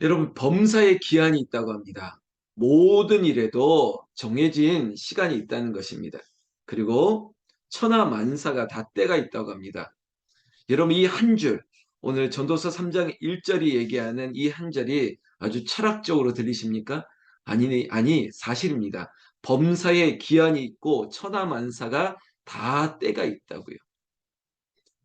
여러분, 범사에 기한이 있다고 합니다. 모든 일에도 정해진 시간이 있다는 것입니다. 그리고 천하만사가 다 때가 있다고 합니다. 여러분, 이 한 줄, 오늘 전도서 3장 1절이 얘기하는 이 한 절이 아주 철학적으로 들리십니까? 아니, 사실입니다. 범사에 기한이 있고 천하만사가 다 때가 있다고요.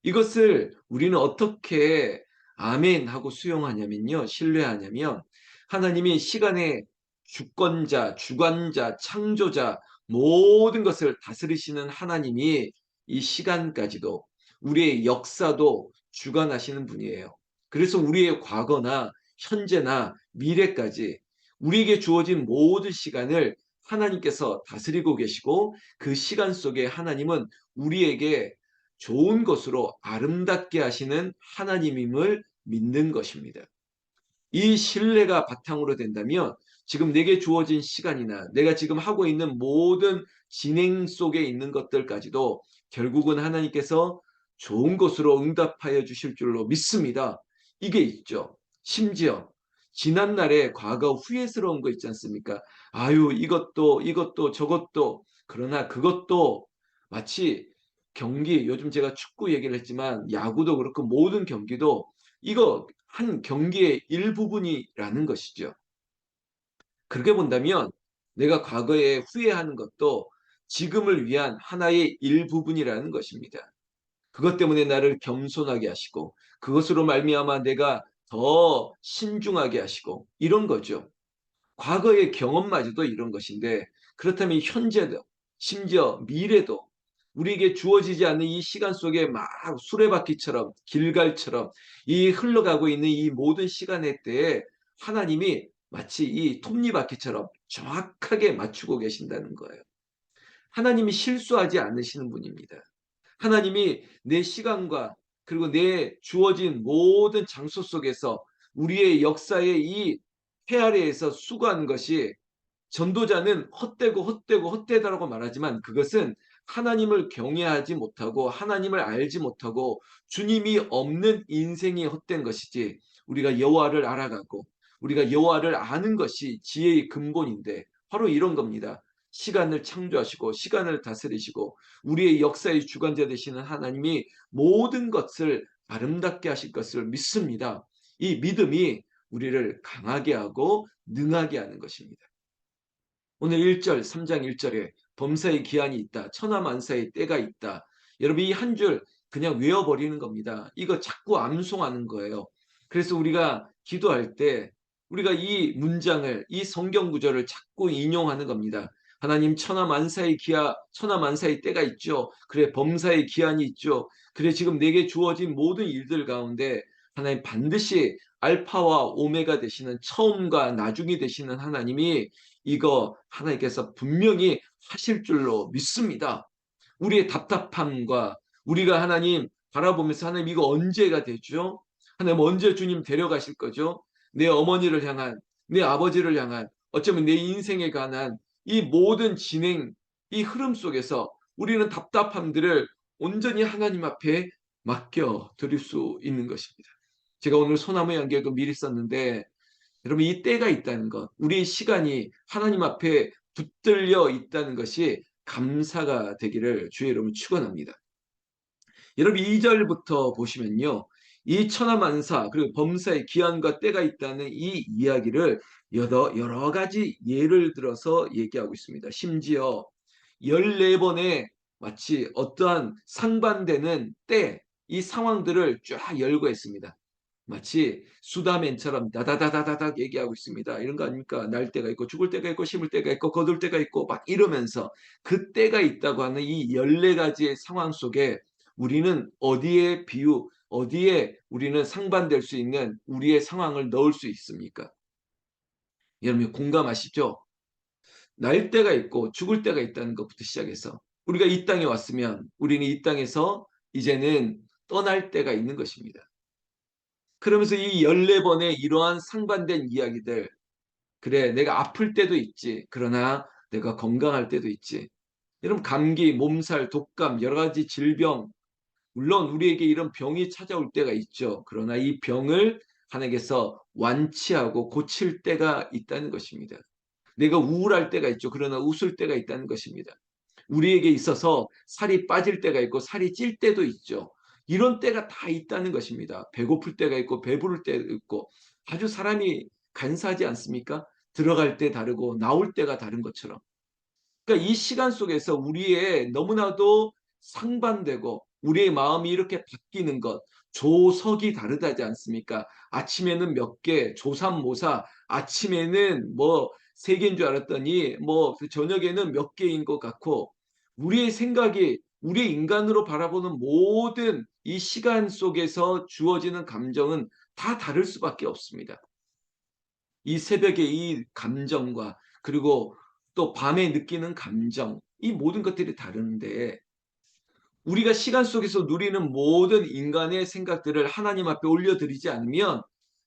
이것을 우리는 어떻게 아멘 하고 수용하냐면요. 신뢰하냐면 하나님이 시간의 주권자, 주관자, 창조자 모든 것을 다스리시는 하나님이 이 시간까지도 우리의 역사도 주관하시는 분이에요. 그래서 우리의 과거나 현재나 미래까지 우리에게 주어진 모든 시간을 하나님께서 다스리고 계시고 그 시간 속에 하나님은 우리에게 좋은 것으로 아름답게 하시는 하나님임을 믿는 것입니다. 이 신뢰가 바탕으로 된다면 지금 내게 주어진 시간이나 내가 지금 하고 있는 모든 진행 속에 있는 것들까지도 결국은 하나님께서 좋은 것으로 응답하여 주실 줄로 믿습니다. 이게 있죠. 심지어 지난날에 과거 후회스러운 거 있지 않습니까? 아유, 이것도 저것도 그러나 그것도 마치 경기, 요즘 제가 축구 얘기를 했지만 야구도 그렇고 모든 경기도 이거 한 경기의 일부분이라는 것이죠. 그렇게 본다면 내가 과거에 후회하는 것도 지금을 위한 하나의 일부분이라는 것입니다. 그것 때문에 나를 겸손하게 하시고 그것으로 말미암아 내가 더 신중하게 하시고 이런 거죠. 과거의 경험마저도 이런 것인데 그렇다면 현재도 심지어 미래도 우리에게 주어지지 않는 이 시간 속에 막 수레바퀴처럼 길갈처럼 이 흘러가고 있는 이 모든 시간의 때에 하나님이 마치 이 톱니바퀴처럼 정확하게 맞추고 계신다는 거예요. 하나님이 실수하지 않으시는 분입니다. 하나님이 내 시간과 그리고 내 주어진 모든 장소 속에서 우리의 역사의 이 태아래에서 수고한 것이 전도자는 헛되다라고 말하지만 그것은 하나님을 경외하지 못하고 하나님을 알지 못하고 주님이 없는 인생이 헛된 것이지 우리가 여호와를 알아가고 우리가 여호와를 아는 것이 지혜의 근본인데 바로 이런 겁니다. 시간을 창조하시고 시간을 다스리시고 우리의 역사의 주관자 되시는 하나님이 모든 것을 아름답게 하실 것을 믿습니다. 이 믿음이 우리를 강하게 하고 능하게 하는 것입니다. 오늘 1절, 3장 1절에 범사의 기한이 있다. 천하만사의 때가 있다. 여러분 이 한 줄 그냥 외워버리는 겁니다. 이거 자꾸 암송하는 거예요. 그래서 우리가 기도할 때 우리가 이 문장을 이 성경 구절을 자꾸 인용하는 겁니다. 하나님 천하만사의 때가 있죠. 그래 범사의 기한이 있죠. 그래 지금 내게 주어진 모든 일들 가운데 하나님 반드시 알파와 오메가 되시는 처음과 나중이 되시는 하나님이 이거 하나님께서 분명히 하실 줄로 믿습니다. 우리의 답답함과 우리가 하나님 바라보면서 하나님 이거 언제가 되죠? 하나님 언제 주님 데려가실 거죠? 내 어머니를 향한 내 아버지를 향한 어쩌면 내 인생에 관한 이 모든 진행 이 흐름 속에서 우리는 답답함들을 온전히 하나님 앞에 맡겨 드릴 수 있는 것입니다. 제가 오늘 소나무 연결도 미리 썼는데 여러분 이 때가 있다는 것, 우리의 시간이 하나님 앞에 붙들려 있다는 것이 감사가 되기를 주의 이름으로 축원합니다. 여러분 2절부터 보시면요. 이 천하만사 그리고 범사의 기한과 때가 있다는 이 이야기를 여러 가지 예를 들어서 얘기하고 있습니다. 심지어 14번의 마치 어떠한 상반되는 때, 이 상황들을 쫙 열거했습니다. 마치 수다맨처럼 다다다다다닥 얘기하고 있습니다. 이런 거 아닙니까? 날 때가 있고 죽을 때가 있고 심을 때가 있고 거둘 때가 있고 막 이러면서 그 때가 있다고 하는 이 14가지의 상황 속에 우리는 어디에 우리는 상반될 수 있는 우리의 상황을 넣을 수 있습니까? 여러분 공감하시죠? 날 때가 있고 죽을 때가 있다는 것부터 시작해서 우리가 이 땅에 왔으면 우리는 이 땅에서 이제는 떠날 때가 있는 것입니다. 그러면서 이 14번의 이러한 상반된 이야기들, 그래, 내가 아플 때도 있지. 그러나 내가 건강할 때도 있지. 여러분, 감기, 몸살, 독감, 여러 가지 질병, 물론 우리에게 이런 병이 찾아올 때가 있죠. 그러나 이 병을 하나님께서 완치하고 고칠 때가 있다는 것입니다. 내가 우울할 때가 있죠. 그러나 웃을 때가 있다는 것입니다. 우리에게 있어서 살이 빠질 때가 있고 살이 찔 때도 있죠. 이런 때가 다 있다는 것입니다. 배고플 때가 있고 배부를 때도 있고 아주 사람이 간사하지 않습니까? 들어갈 때 다르고 나올 때가 다른 것처럼. 그러니까 이 시간 속에서 우리의 너무나도 상반되고 우리의 마음이 이렇게 바뀌는 것, 조석이 다르다지 않습니까? 아침에는 몇 개, 조삼모사, 아침에는 뭐 세 개인 줄 알았더니 뭐 저녁에는 몇 개인 것 같고 우리의 생각이 우리 인간으로 바라보는 모든 이 시간 속에서 주어지는 감정은 다 다를 수밖에 없습니다. 이 새벽의 이 감정과 그리고 또 밤에 느끼는 감정, 이 모든 것들이 다른데 우리가 시간 속에서 누리는 모든 인간의 생각들을 하나님 앞에 올려드리지 않으면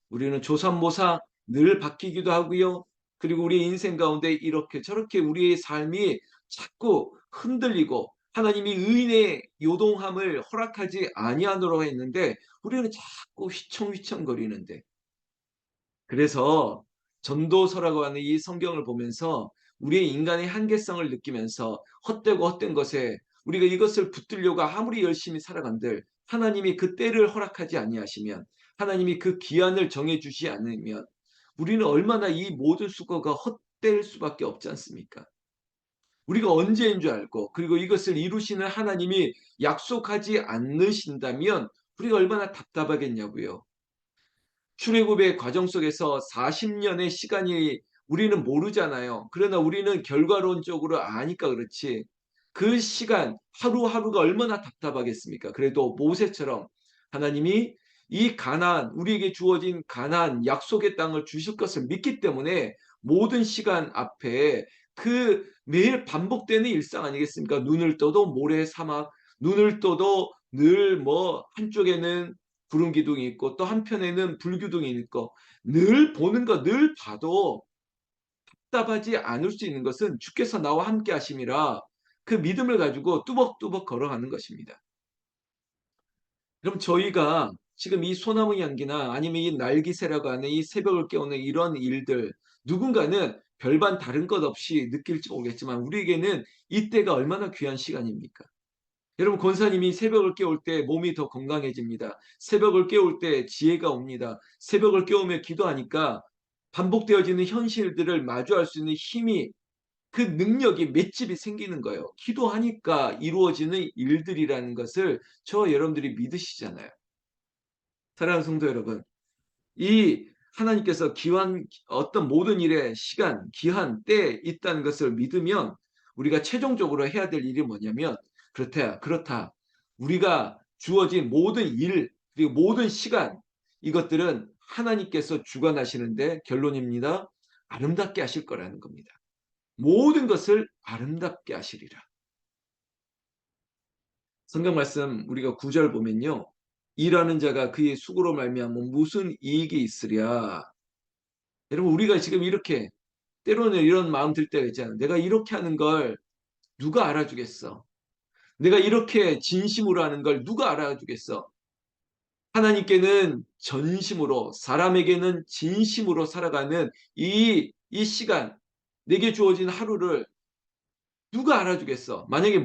우리는 조삼모사 늘 바뀌기도 하고요. 그리고 우리 인생 가운데 이렇게 저렇게 우리의 삶이 자꾸 흔들리고 하나님이 의인의 요동함을 허락하지 아니하노라고 했는데 우리는 자꾸 휘청휘청거리는데 그래서 전도서라고 하는 이 성경을 보면서 우리의 인간의 한계성을 느끼면서 헛되고 헛된 것에 우리가 이것을 붙들려고 아무리 열심히 살아간들 하나님이 그 때를 허락하지 아니하시면 하나님이 그 기한을 정해 주시 않으면 우리는 얼마나 이 모든 수고가 헛될 수밖에 없지 않습니까? 우리가 언제인 줄 알고 그리고 이것을 이루시는 하나님이 약속하지 않으신다면 우리가 얼마나 답답하겠냐고요. 출애굽의 과정 속에서 40년의 시간이 우리는 모르잖아요. 그러나 우리는 결과론적으로 아니까 그렇지. 그 시간 하루하루가 얼마나 답답하겠습니까? 그래도 모세처럼 하나님이 이 가나안 우리에게 주어진 가나안 약속의 땅을 주실 것을 믿기 때문에 모든 시간 앞에 그 매일 반복되는 일상 아니겠습니까? 눈을 떠도 모래 사막, 눈을 떠도 늘 뭐 한쪽에는 구름 기둥이 있고 또 한편에는 불 기둥이 있고 늘 보는 거 늘 봐도 답답하지 않을 수 있는 것은 주께서 나와 함께 하심이라 그 믿음을 가지고 뚜벅뚜벅 걸어가는 것입니다. 그럼 저희가 지금 이 소나무 향기나 아니면 이 날기새라고 하는 이 새벽을 깨우는 이런 일들 누군가는 별반 다른 것 없이 느낄지 모르겠지만 우리에게는 이때가 얼마나 귀한 시간입니까? 여러분 권사님이 새벽을 깨울 때 몸이 더 건강해집니다. 새벽을 깨울 때 지혜가 옵니다. 새벽을 깨우며 기도하니까 반복되어지는 현실들을 마주할 수 있는 힘이 그 능력이 맷집이 생기는 거예요. 기도하니까 이루어지는 일들이라는 것을 저 여러분들이 믿으시잖아요. 사랑하는 성도 여러분, 이 하나님께서 기한 어떤 모든 일에 시간, 기한, 때 있다는 것을 믿으면 우리가 최종적으로 해야 될 일이 뭐냐면 그렇다. 우리가 주어진 모든 일, 그리고 모든 시간 이것들은 하나님께서 주관하시는데 결론입니다. 아름답게 하실 거라는 겁니다. 모든 것을 아름답게 하시리라. 성경 말씀 우리가 9절 보면요. 일하는 자가 그의 수고로 말미암아 무슨 이익이 있으랴. 여러분 우리가 지금 이렇게 때로는 이런 마음 들 때가 있잖아요. 내가 이렇게 하는 걸 누가 알아주겠어? 내가 이렇게 진심으로 하는 걸 누가 알아주겠어? 하나님께는 전심으로 사람에게는 진심으로 살아가는 이 시간 내게 주어진 하루를 누가 알아주겠어? 만약에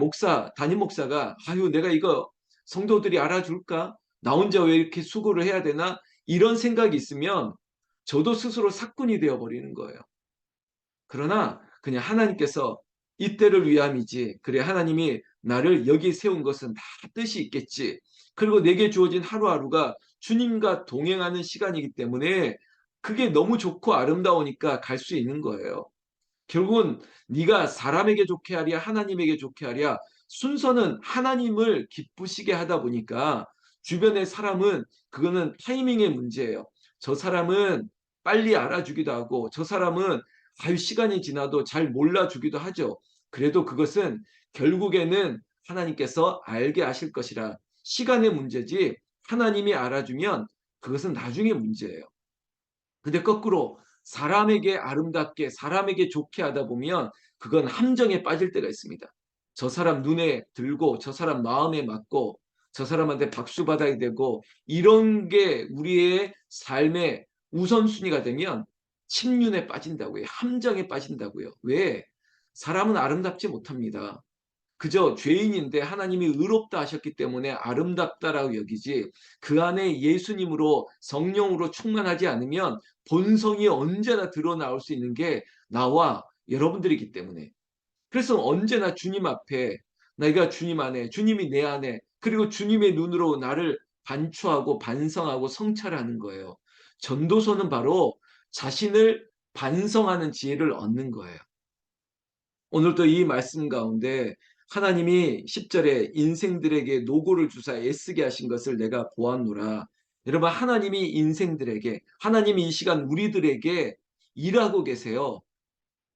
담임 목사가 아유 내가 이거 성도들이 알아줄까? 나 혼자 왜 이렇게 수고를 해야 되나? 이런 생각이 있으면 저도 스스로 사꾼이 되어버리는 거예요. 그러나 그냥 하나님께서 이때를 위함이지. 그래 하나님이 나를 여기 세운 것은 다 뜻이 있겠지. 그리고 내게 주어진 하루하루가 주님과 동행하는 시간이기 때문에 그게 너무 좋고 아름다우니까 갈 수 있는 거예요. 결국은 네가 사람에게 좋게 하랴 하나님에게 좋게 하랴 순서는 하나님을 기쁘시게 하다 보니까 주변의 사람은 그거는 타이밍의 문제예요. 저 사람은 빨리 알아주기도 하고 저 사람은 아유 시간이 지나도 잘 몰라주기도 하죠. 그래도 그것은 결국에는 하나님께서 알게 하실 것이라 시간의 문제지 하나님이 알아주면 그것은 나중에 문제예요. 근데 거꾸로 사람에게 아름답게 사람에게 좋게 하다 보면 그건 함정에 빠질 때가 있습니다. 저 사람 눈에 들고 저 사람 마음에 맞고 저 사람한테 박수 받아야 되고 이런 게 우리의 삶의 우선순위가 되면 침륜에 빠진다고요. 함정에 빠진다고요. 왜? 사람은 아름답지 못합니다. 그저 죄인인데 하나님이 의롭다 하셨기 때문에 아름답다라고 여기지 그 안에 예수님으로 성령으로 충만하지 않으면 본성이 언제나 드러나올 수 있는 게 나와 여러분들이기 때문에 그래서 언제나 주님 앞에 내가 주님 안에 주님이 내 안에 그리고 주님의 눈으로 나를 반추하고 반성하고 성찰하는 거예요. 전도서는 바로 자신을 반성하는 지혜를 얻는 거예요. 오늘도 이 말씀 가운데 하나님이 10절에 인생들에게 노고를 주사 애쓰게 하신 것을 내가 보았노라. 여러분 하나님이 인생들에게 하나님이 이 시간 우리들에게 일하고 계세요.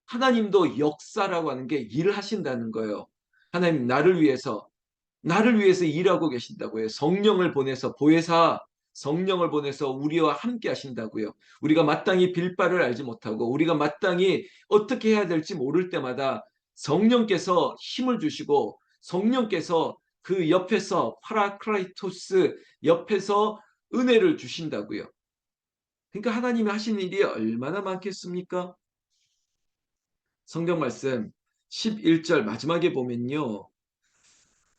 하나님도 역사라고 하는 게 일을 하신다는 거예요. 하나님 나를 위해서 일하고 계신다고요. 성령을 보내서 보혜사 성령을 보내서 우리와 함께 하신다고요. 우리가 마땅히 빌 바를 알지 못하고 우리가 마땅히 어떻게 해야 될지 모를 때마다 성령께서 힘을 주시고 성령께서 그 옆에서 파라크라이토스 옆에서 은혜를 주신다고요. 그러니까 하나님이 하신 일이 얼마나 많겠습니까? 성경 말씀 11절 마지막에 보면요.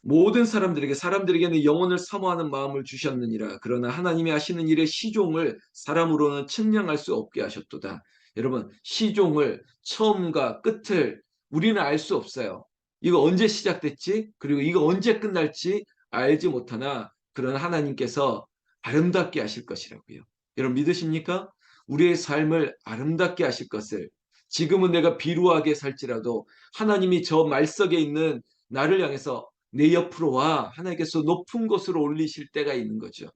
모든 사람들에게는 영혼을 사모하는 마음을 주셨느니라. 그러나 하나님이 하시는 일의 시종을 사람으로는 측량할 수 없게 하셨도다. 여러분, 시종을 처음과 끝을 우리는 알 수 없어요. 이거 언제 시작됐지? 그리고 이거 언제 끝날지 알지 못하나 그러나 하나님께서 아름답게 하실 것이라고요. 여러분 믿으십니까? 우리의 삶을 아름답게 하실 것을 지금은 내가 비루하게 살지라도 하나님이 저 말석에 있는 나를 향해서 내 옆으로 와 하나님께서 높은 곳으로 올리실 때가 있는 거죠.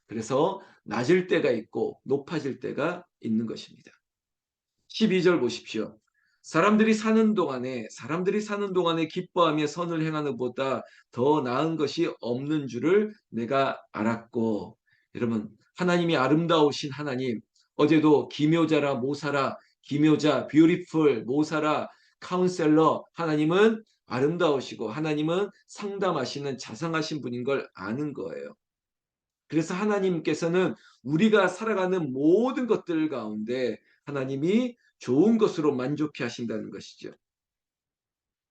그래서 낮을 때가 있고 높아질 때가 있는 것입니다. 12절 보십시오. 사람들이 사는 동안에 기뻐하며 선을 행하는 것보다 더 나은 것이 없는 줄을 내가 알았고 여러분 하나님이 아름다우신 하나님 어제도 기묘자라 모사라 기묘자 뷰티풀 모사라 카운셀러 하나님은 아름다우시고 하나님은 상담하시는 자상하신 분인 걸 아는 거예요. 그래서 하나님께서는 우리가 살아가는 모든 것들 가운데 하나님이 좋은 것으로 만족해 하신다는 것이죠.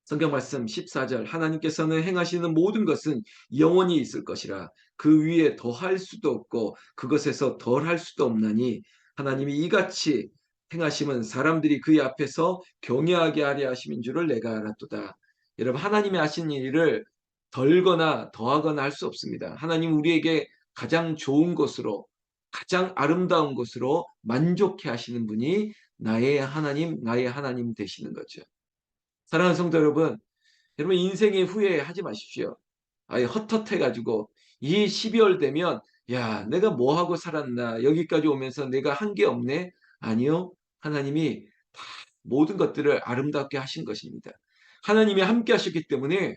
성경 말씀 14절 하나님께서는 행하시는 모든 것은 영원히 있을 것이라 그 위에 더할 수도 없고 그것에서 덜할 수도 없나니 하나님이 이같이 행하심은 사람들이 그의 앞에서 경외하게 하려 하심인 줄을 내가 알았도다. 여러분 하나님이 하신 일을 덜거나 더하거나 할 수 없습니다. 하나님 우리에게 가장 좋은 것으로 가장 아름다운 것으로 만족해 하시는 분이 나의 하나님 되시는 거죠. 사랑하는 성도 여러분, 여러분 인생의 후회하지 마십시오. 아예 헛헛해가지고 이 12월 되면 야 내가 뭐 하고 살았나 여기까지 오면서 내가 한 게 없네. 아니요. 하나님이 다 모든 것들을 아름답게 하신 것입니다. 하나님이 함께 하셨기 때문에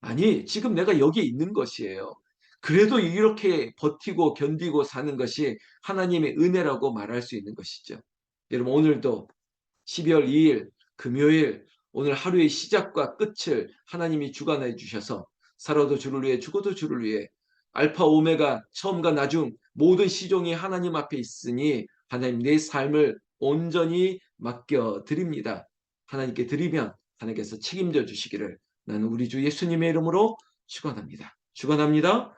아니 지금 내가 여기 있는 것이에요. 그래도 이렇게 버티고 견디고 사는 것이 하나님의 은혜라고 말할 수 있는 것이죠. 여러분 오늘도 12월 2일 금요일 오늘 하루의 시작과 끝을 하나님이 주관해 주셔서 살아도 주를 위해 죽어도 주를 위해 알파 오메가 처음과 나중 모든 시종이 하나님 앞에 있으니 하나님 내 삶을 온전히 맡겨 드립니다. 하나님께 드리면 하나님께서 책임져 주시기를 나는 우리 주 예수님의 이름으로 축원합니다. 축원합니다.